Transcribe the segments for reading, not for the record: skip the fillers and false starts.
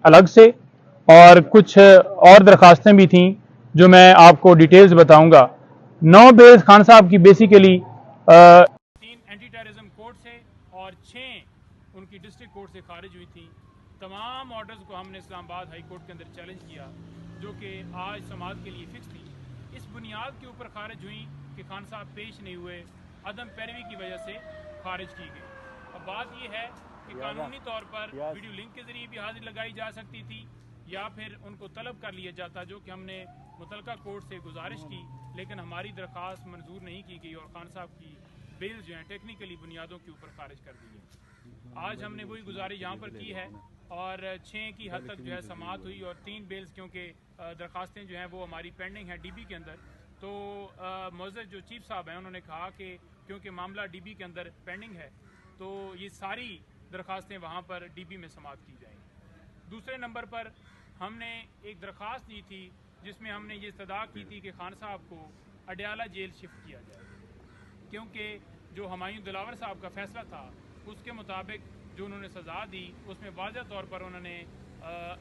الگ سے اور کچھ اور درخواستیں بھی تھیں جو میں آپ کو ڈیٹیلز بتاؤں گا۔ 9 بیلز خان صاحب کی بیسیکلی 3 اینٹی ٹیررزم کورٹ سے اور 6 ان کی ڈسٹرکٹ کورٹ سے خارج ہوئی تھیں۔ تمام آرڈرز کو ہم نے اسلام آباد ہائی کورٹ کے اندر چیلنج کیا، جو کہ آج سماعت کے لیے فکس تھی۔ اس بنیاد کے اوپر خارج ہوئیں کہ خان صاحب پیش نہیں ہوئے، عدم پیروی کی وجہ سے خارج کی گئی۔ اب بات یہ ہے کہ قانونی طور پر ویڈیو لنک کے ذریعے بھی حاضر لگائی جا سکتی تھی یا پھر ان کو طلب کر لیا جاتا، جو کہ ہم نے متعلقہ کورٹ سے گزارش کی، لیکن ہماری درخواست منظور نہیں کی گئی اور خان صاحب کی بیل جو ہیں ٹیکنیکلی بنیادوں کے اوپر خارج کر دی گئی۔ آج ہم نے وہی گزارش یہاں پر کی ہے اور 6 کی حد تک جو ہے سماعت ہوئی اور 3 بیلز کیونکہ درخواستیں جو ہیں وہ ہماری پینڈنگ ہیں ڈی بی کے اندر، تو معزز جو چیف صاحب ہیں انہوں نے کہا کہ کیونکہ معاملہ ڈی بی کے اندر پینڈنگ ہے تو یہ ساری درخواستیں وہاں پر ڈی بی میں سماعت کی جائیں گی۔ دوسرے نمبر پر ہم نے ایک درخواست دی تھی جس میں ہم نے یہ استدعا کی تھی کہ خان صاحب کو اڈیالہ جیل شفٹ کیا جائے، کیونکہ جو ہمایوں دلاور صاحب کا فیصلہ تھا اس کے مطابق جو انہوں نے سزا دی اس میں واضح طور پر انہوں نے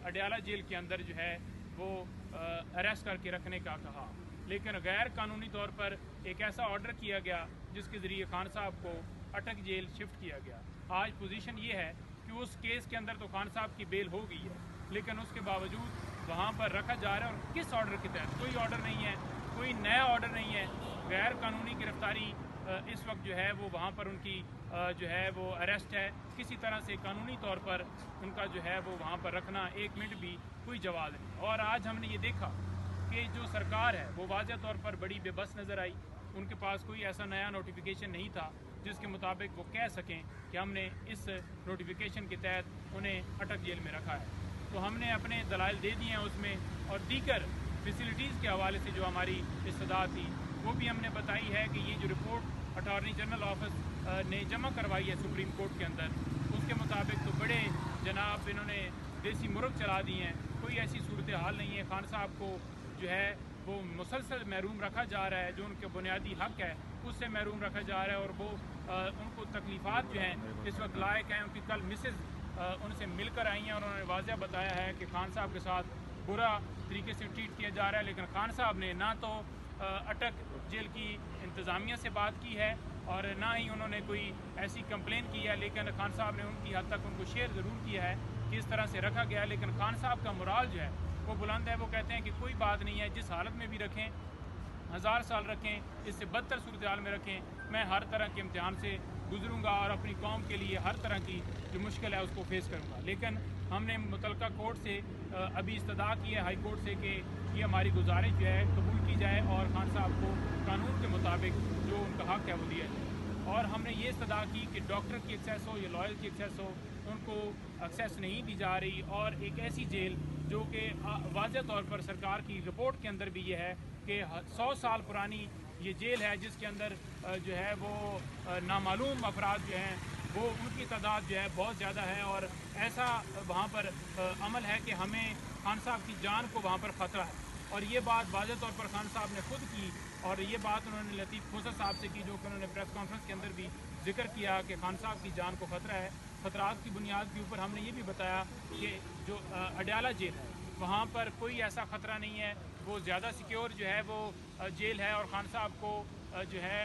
اڈیالہ جیل کے اندر جو ہے وہ اریسٹ کر کے رکھنے کا کہا، لیکن غیر قانونی طور پر ایک ایسا آرڈر کیا گیا جس کے ذریعے خان صاحب کو اٹک جیل شفٹ کیا گیا۔ آج پوزیشن یہ ہے کہ اس کیس کے اندر تو خان صاحب کی بیل ہو گئی ہے، لیکن اس کے باوجود وہاں پر رکھا جا رہا ہے اور کس آرڈر کے تحت؟ کوئی آرڈر نہیں ہے، کوئی نیا آرڈر نہیں ہے، غیر قانونی گرفتاری اس وقت جو ہے وہ وہاں پر ان کی جو ہے وہ اریسٹ ہے، کسی طرح سے قانونی طور پر ان کا جو ہے وہ وہاں پر رکھنا ایک منٹ بھی کوئی جواز نہیں۔ اور آج ہم نے یہ دیکھا کہ جو سرکار ہے وہ واضح طور پر بڑی بے بس نظر آئی، ان کے پاس کوئی ایسا نیا نوٹیفیکیشن نہیں تھا جس کے مطابق وہ کہہ سکیں کہ ہم نے اس نوٹیفیکیشن کے تحت انہیں اٹک جیل میں رکھا ہے۔ تو ہم نے اپنے دلائل دے دیے ہیں اس میں، اور دیگر فیسلٹیز کے حوالے سے جو ہماری استدعا تھی وہ بھی ہم نے بتائی ہے کہ یہ جو رپورٹ اٹارنی جنرل آفس نے جمع کروائی ہے سپریم کورٹ کے اندر، اس کے مطابق تو بڑے جناب انہوں نے دیسی مرغ چلا دی ہیں، کوئی ایسی صورتحال نہیں ہے۔ خان صاحب کو جو ہے وہ مسلسل محروم رکھا جا رہا ہے، جو ان کے بنیادی حق ہے اس سے محروم رکھا جا رہا ہے، اور وہ ان کو تکلیفات جو ہیں اس وقت لائق ہیں۔ ان کی کل مسز ان سے مل کر آئی ہیں اور انہوں نے واضح بتایا ہے کہ خان صاحب کے ساتھ برا طریقے سے ٹریٹ کیا جا رہا ہے، لیکن خان صاحب نے نہ تو اٹک جیل کی انتظامیہ سے بات کی ہے اور نہ ہی انہوں نے کوئی ایسی کمپلین کی ہے، لیکن خان صاحب نے ان کی حد تک ان کو شیئر ضرور کیا ہے کہ اس طرح سے رکھا گیا ہے، لیکن خان صاحب کا مورال جو ہے وہ بلند ہے۔ وہ کہتے ہیں کہ کوئی بات نہیں ہے، جس حالت میں بھی رکھیں، 1000 سال رکھیں، اس سے بدتر صورتحال میں رکھیں، میں ہر طرح کے امتحان سے گزروں گا اور اپنی قوم کے لیے ہر طرح کی جو مشکل ہے اس کو فیس کروں گا۔ لیکن ہم نے متعلقہ کورٹ سے ابھی استدعا کی ہے ہائی کورٹ سے کہ یہ ہماری گزارش جو ہے قبول کی جائے اور خان صاحب کو قانون کے مطابق جو ان کا حق ہے وہ دیا جائے۔ اور ہم نے یہ استدعا کی کہ ڈاکٹر کی ایکسیس ہو یا لائر کی ایکسیس ہو، ان کو ایکسیس نہیں دی جا رہی، اور ایک ایسی جیل جو کہ واضح طور پر سرکار کی رپورٹ کے اندر بھی یہ ہے کہ 100 سال پرانی یہ جیل ہے جس کے اندر جو ہے وہ نامعلوم افراد جو ہیں وہ ان کی تعداد جو ہے بہت زیادہ ہے، اور ایسا وہاں پر عمل ہے کہ ہمیں خان صاحب کی جان کو وہاں پر خطرہ ہے۔ اور یہ بات واضح طور پر خان صاحب نے خود کی، اور یہ بات انہوں نے لطیف کھوسہ صاحب سے کی، جو کہ انہوں نے پریس کانفرنس کے اندر بھی ذکر کیا کہ خان صاحب کی جان کو خطرہ ہے۔ خطرات کی بنیاد کے اوپر ہم نے یہ بھی بتایا کہ جو اڈیالہ جیل ہے وہاں پر کوئی ایسا خطرہ نہیں ہے، وہ زیادہ سیکیور جو ہے وہ جیل ہے، اور خان صاحب کو جو ہے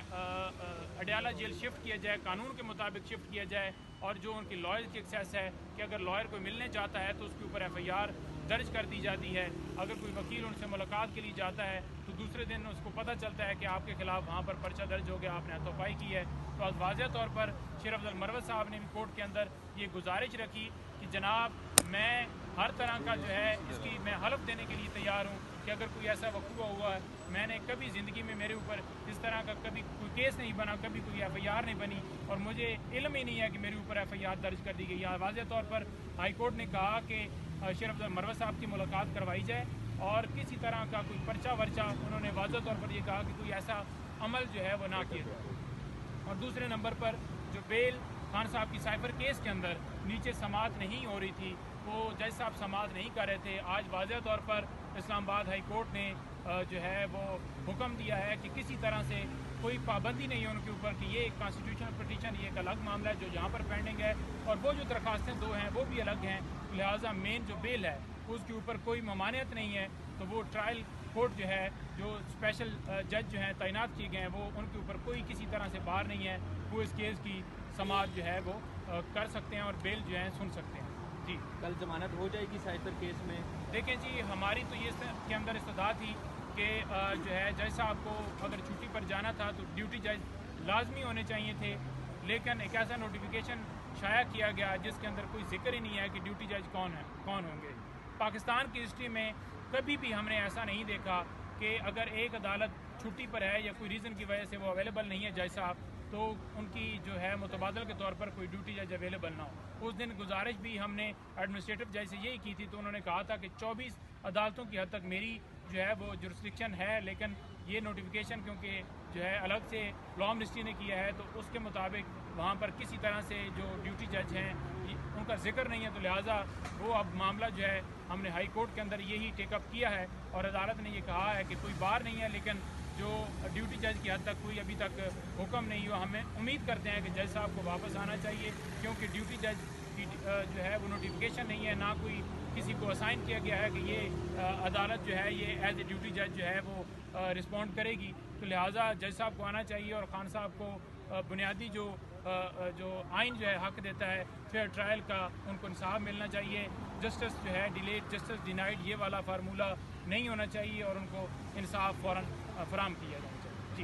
اڈیالہ جیل شفٹ کیا جائے، قانون کے مطابق شفٹ کیا جائے، اور جو ان کی لائر کی ایکسیس ہے کہ اگر لائر کو ملنے جاتا ہے تو اس کے اوپر ایف آئی آر درج کر دی جاتی ہے، اگر کوئی وکیل ان سے ملاقات کے لیے جاتا ہے تو دوسرے دن اس کو پتہ چلتا ہے کہ آپ کے خلاف وہاں پر پرچہ درج ہو گیا، آپ نے ہاتھوں پائی کی ہے۔ تو آج واضح طور پر شیر افضل مروت صاحب نے بھی کورٹ کے اندر یہ گزارش رکھی کہ جناب میں ہر طرح کا جو ہے اس کی میں حلف دینے کے لیے تیار ہوں کہ اگر کوئی ایسا وقوع ہوا ہے، میں نے کبھی زندگی میں میرے اوپر اس طرح کا کبھی کوئی کیس نہیں بنا، کبھی کوئی ایف آئی آر نہیں بنی، اور مجھے علم ہی نہیں ہے کہ میرے اوپر ایف آئی آر درج کر دی گئی۔ یہاں واضح طور پر ہائی کورٹ نے کہا کہ شیر افضل مروت صاحب کی ملاقات کروائی جائے، اور کسی طرح کا کوئی پرچہ ورچہ انہوں نے واضح طور پر یہ کہا کہ کوئی ایسا عمل جو ہے وہ نہ کیا جائے۔ اور دوسرے نمبر پر جو بیل خان صاحب کی سائبر کیس کے اندر نیچے سماعت نہیں ہو رہی تھی، وہ جج صاحب سماعت نہیں کر رہے تھے، آج واضح طور پر اسلام آباد ہائی کورٹ نے جو ہے وہ حکم دیا ہے کہ کسی طرح سے کوئی پابندی نہیں ہے ان کے اوپر کہ یہ ایک کانسٹیٹیوشنل پٹیشن، یہ ایک الگ معاملہ ہے جو یہاں پر پینڈنگ ہے، اور وہ جو درخواستیں 2 ہیں وہ بھی الگ ہیں، لہٰذا مین جو بیل ہے اس کے اوپر کوئی ممانعت نہیں ہے، تو وہ ٹرائل کورٹ جو ہے، جو اسپیشل جج جو ہیں تعینات کیے گئے ہیں، وہ ان کے اوپر کوئی کسی طرح سے بار نہیں ہے، وہ اس کیس کی سماعت جو ہے وہ کر سکتے ہیں اور بیل جو ہے سن سکتے ہیں۔ جی کل ضمانت ہو جائے گی سائفر کیس میں؟ دیکھیں جی، ہماری تو یہ اس کے اندر استدعا تھی کہ جو ہے جج صاحب کو اگر چھٹی پر جانا تھا تو ڈیوٹی جج لازمی ہونے چاہیے تھے، لیکن ایک ایسا نوٹیفیکیشن شائع کیا گیا جس کے اندر کوئی ذکر ہی نہیں ہے کہ ڈیوٹی جج کون ہوں گے۔ پاکستان کی ہسٹری میں کبھی بھی ہم نے ایسا نہیں دیکھا کہ اگر ایک عدالت چھٹی پر ہے یا کوئی ریزن کی وجہ سے وہ اویلیبل نہیں ہے جج صاحب، تو ان کی جو ہے متبادل کے طور پر کوئی ڈیوٹی جج اویلیبل نہ ہو۔ اس دن گزارش بھی ہم نے ایڈمنسٹریٹو جج سے یہی کی تھی، تو انہوں نے کہا تھا کہ 24 عدالتوں کی حد تک میری جو ہے وہ جورسڈکشن ہے، لیکن یہ نوٹیفیکیشن کیونکہ جو ہے الگ سے لا منسٹری نے کیا ہے، تو اس کے مطابق وہاں پر کسی طرح سے جو ڈیوٹی جج ہیں ان کا ذکر نہیں ہے، تو لہٰذا وہ اب معاملہ جو ہے ہم نے ہائی کورٹ کے اندر یہی ٹیک اپ کیا ہے، اور عدالت نے یہ کہا ہے کہ کوئی بار نہیں ہے، لیکن جو ڈیوٹی جج کی حد تک کوئی ابھی تک حکم نہیں ہوا۔ ہمیں امید کرتے ہیں کہ جج صاحب کو واپس آنا چاہیے، کیونکہ ڈیوٹی جج کی جو ہے وہ نوٹیفیکیشن نہیں ہے، نہ کوئی کسی کو اسائن کیا گیا ہے کہ یہ عدالت جو ہے یہ ایز اے ڈیوٹی جج جو ہے وہ رسپونڈ کرے گی، تو لہٰذا جج صاحب کو آنا چاہیے، اور خان صاحب کو بنیادی جو آئین جو ہے حق دیتا ہے فیئر ٹرائل کا، ان کو انصاف ملنا چاہیے۔ جسٹس جو ہے ڈیلیڈ جسٹس ڈینائڈ یہ والا فارمولہ نہیں ہونا چاہیے، اور ان کو انصاف فوراً فراہم کیا جانا چاہیے۔ جی